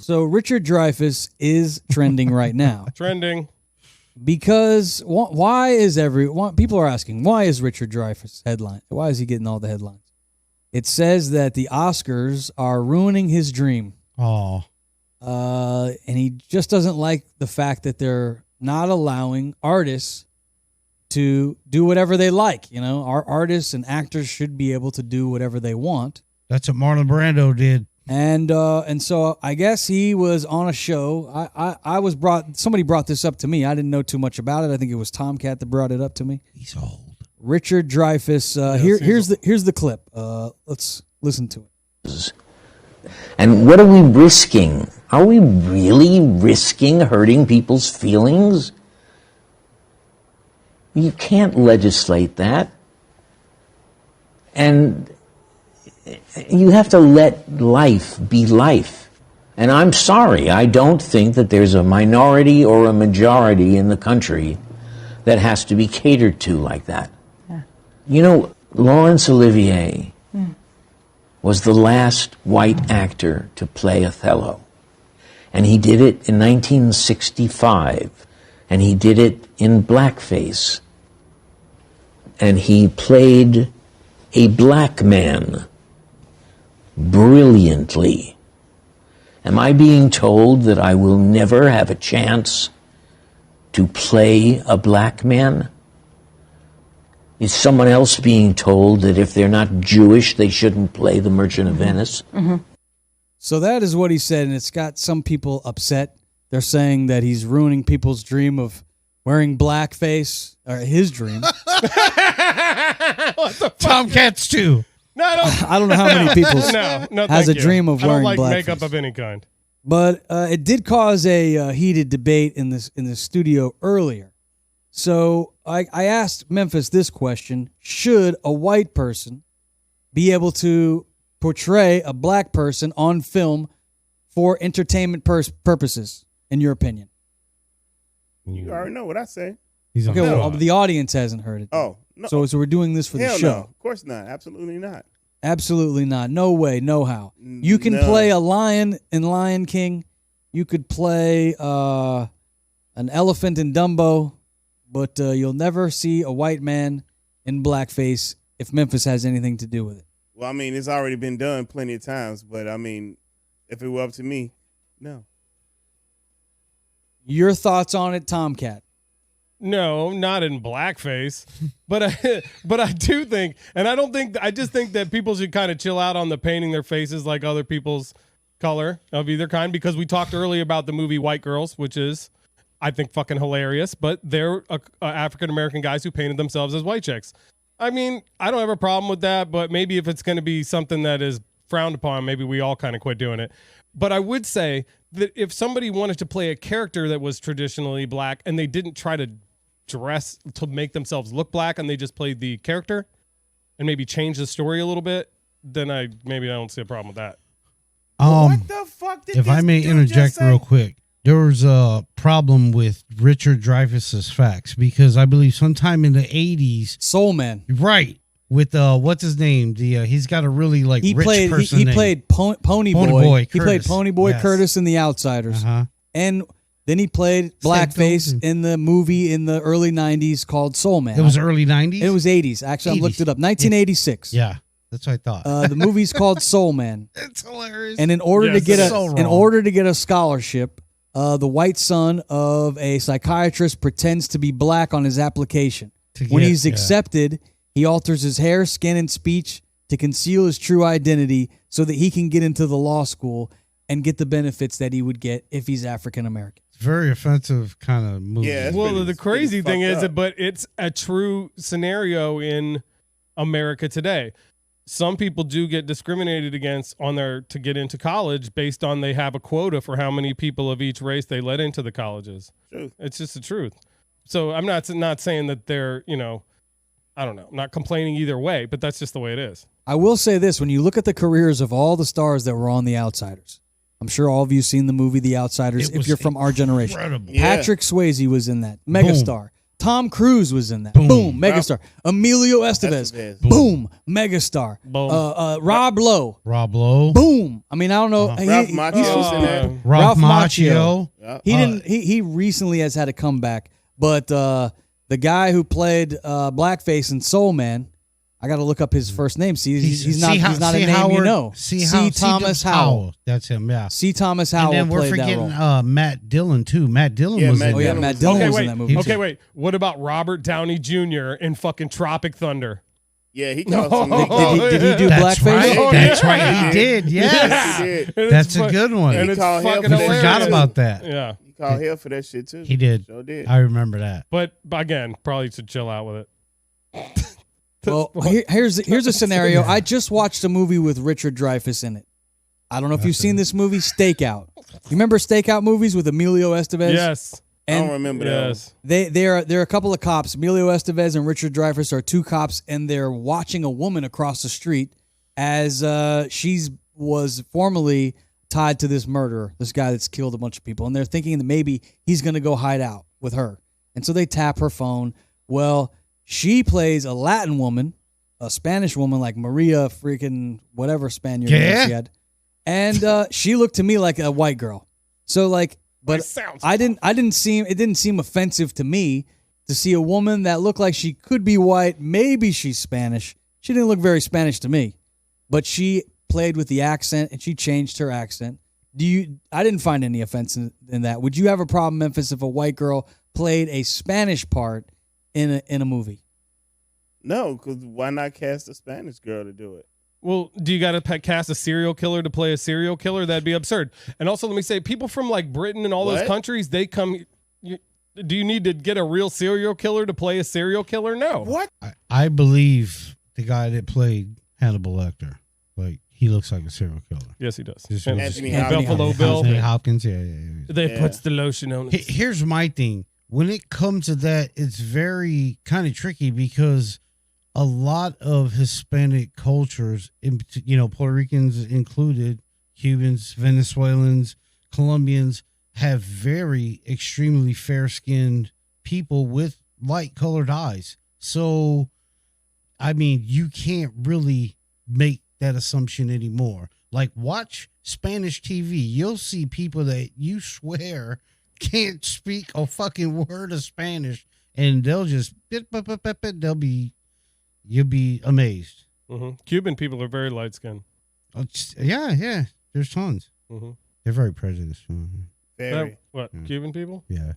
So Richard Dreyfuss is trending right now. Trending. Because why is people are asking, why is Richard Dreyfuss headline? Why is he getting all the headlines? It says that the Oscars are ruining his dream. Oh. And he just doesn't like the fact that they're not allowing artists to do whatever they like. You know, our artists and actors should be able to do whatever they want. That's what Marlon Brando did. And so I guess he was on a show. Somebody brought this up to me. I didn't know too much about it. I think it was Tomcat that brought it up to me. He's old. Richard Dreyfuss. Here's the clip. Let's listen to it. And what are we risking? Are we really risking hurting people's feelings? You can't legislate that. And you have to let life be life. And I'm sorry, I don't think that there's a minority or a majority in the country that has to be catered to like that. Yeah. You know, Laurence Olivier was the last white actor to play Othello. And he did it in 1965. And he did it in blackface. And he played a black man brilliantly. Am I being told that I will never have a chance to play a black man? Is someone else being told that if they're not Jewish, they shouldn't play The Merchant of Venice? Mm-hmm. So that is what he said, and it's got some people upset. They're saying that he's ruining people's dream of wearing blackface, or his dream. Tomcats too. No, I don't know how many people has a dream of wearing blackface. I don't like makeup of any kind. But it did cause a heated debate in the studio earlier. So I asked Memphis this question: should a white person be able to portray a black person on film for entertainment purposes, in your opinion? You already know what I say. Okay, well, the audience hasn't heard it. Oh, no. So we're doing this for the show. No, of course not. Absolutely not. Absolutely not. No way, no how. You can play a lion in Lion King. You could play an elephant in Dumbo, but you'll never see a white man in blackface if Memphis has anything to do with it. Well, I mean, it's already been done plenty of times, but I mean, if it were up to me, no. Your thoughts on it, Tomcat? No, not in blackface, but I do think, and I just think that people should kind of chill out on the painting their faces like other people's color of either kind, because we talked earlier about the movie White Girls, which is, I think, fucking hilarious, but they're African-American guys who painted themselves as white chicks. I mean, I don't have a problem with that, but maybe if it's going to be something that is frowned upon, maybe we all kind of quit doing it. But I would say that if somebody wanted to play a character that was traditionally black and they didn't try to dress to make themselves look black and they just played the character and maybe change the story a little bit, then I don't see a problem with that. What the fuck did if I may interject real quick, there was a problem with Richard Dreyfuss's facts because I believe sometime in the 80s, Soul Man, right? With what's his name? He's got a really rich person. He played Pony Boy. He played Pony Boy Curtis in The Outsiders, and then he played blackface in the movie in the early 90s called Soul Man. It was early 90s? It was 80s. Actually, I looked it up. 1986. Yeah, that's what I thought. The movie's called Soul Man. It's hilarious. And in order to get a scholarship, the white son of a psychiatrist pretends to be black on his application. When he's accepted, he alters his hair, skin, and speech to conceal his true identity so that he can get into the law school and get the benefits that he would get if he's African American. Very offensive kind of movie. Yeah, well, the crazy thing is, but it's a true scenario in America today. Some people do get discriminated against to get into college based on they have a quota for how many people of each race they let into the colleges. Truth. It's just the truth. So I'm not saying that they're, I don't know, I'm not complaining either way, but that's just the way it is. I will say this, when you look at the careers of all the stars that were on The Outsiders, I'm sure all of you seen the movie The Outsiders if you're from our generation. Incredible. Patrick Swayze was in that. Megastar. Tom Cruise was in that. Boom, megastar. Emilio Estevez. Boom, megastar. Boom. Rob Lowe. Boom. I mean, I don't know. Ralph Macchio's in there. Ralph Macchio. He recently has had a comeback, but the guy who played Blackface in Soul Man, I got to look up his first name. See, he's not a name Howard, you know. C. Thomas Howell. That's him. Yeah. C. Thomas Howell. And then we're played forgetting that role. Matt Dillon too. Matt Dillon was in Oh yeah, that. Matt Dillon was in that movie. Okay, wait. What about Robert Downey Jr. in fucking Tropic Thunder? Yeah, he called some Did he do That's blackface? right. That's right. He did. Yes. He did. That's a good one. And He it's called him fucking for that hilarious. Forgot about that. Yeah. He called hell for that shit too. He did. Sure did. I remember that. But again, probably should chill out with it. Well, here's a scenario. I just watched a movie with Richard Dreyfuss in it. I don't know if you've seen this movie, Stakeout. You remember Stakeout movies with Emilio Estevez? Yes. I don't remember that. Yes. There are a couple of cops. Emilio Estevez and Richard Dreyfuss are two cops, and they're watching a woman across the street as she was formerly tied to this murderer, this guy that's killed a bunch of people, and they're thinking that maybe he's going to go hide out with her. And so they tap her phone. Well, she plays a Latin woman, a Spanish woman like Maria freaking whatever Spaniard name she had. And she looked to me like a white girl. So like, but it didn't seem offensive to me to see a woman that looked like she could be white. Maybe she's Spanish. She didn't look very Spanish to me, but she played with the accent and she changed her accent. I didn't find any offense in that. Would you have a problem, Memphis, if a white girl played a Spanish part in a movie? No, because why not cast a Spanish girl to do it? Well, do you got to cast a serial killer to play a serial killer? That'd be absurd. And also, let me say, people from like Britain and all those countries, they come. Do you need to get a real serial killer to play a serial killer? No. What? I believe the guy that played Hannibal Lecter, like he looks like a serial killer. Yes, he does. Anthony Buffalo Bill. Anthony Hopkins. Yeah. They puts the lotion on it. Here's my thing. When it comes to that, it's very kind of tricky because a lot of Hispanic cultures, Puerto Ricans included, Cubans, Venezuelans, Colombians, have very extremely fair-skinned people with light-colored eyes. So, I mean, you can't really make that assumption anymore. Like, watch Spanish TV. You'll see people that you swear can't speak a fucking word of Spanish, and they'll just you'll be amazed. Mm-hmm. Cuban people are very light skinned. Yeah. There's tons. Mm-hmm. They're very prejudiced. Very. Cuban people? Yeah.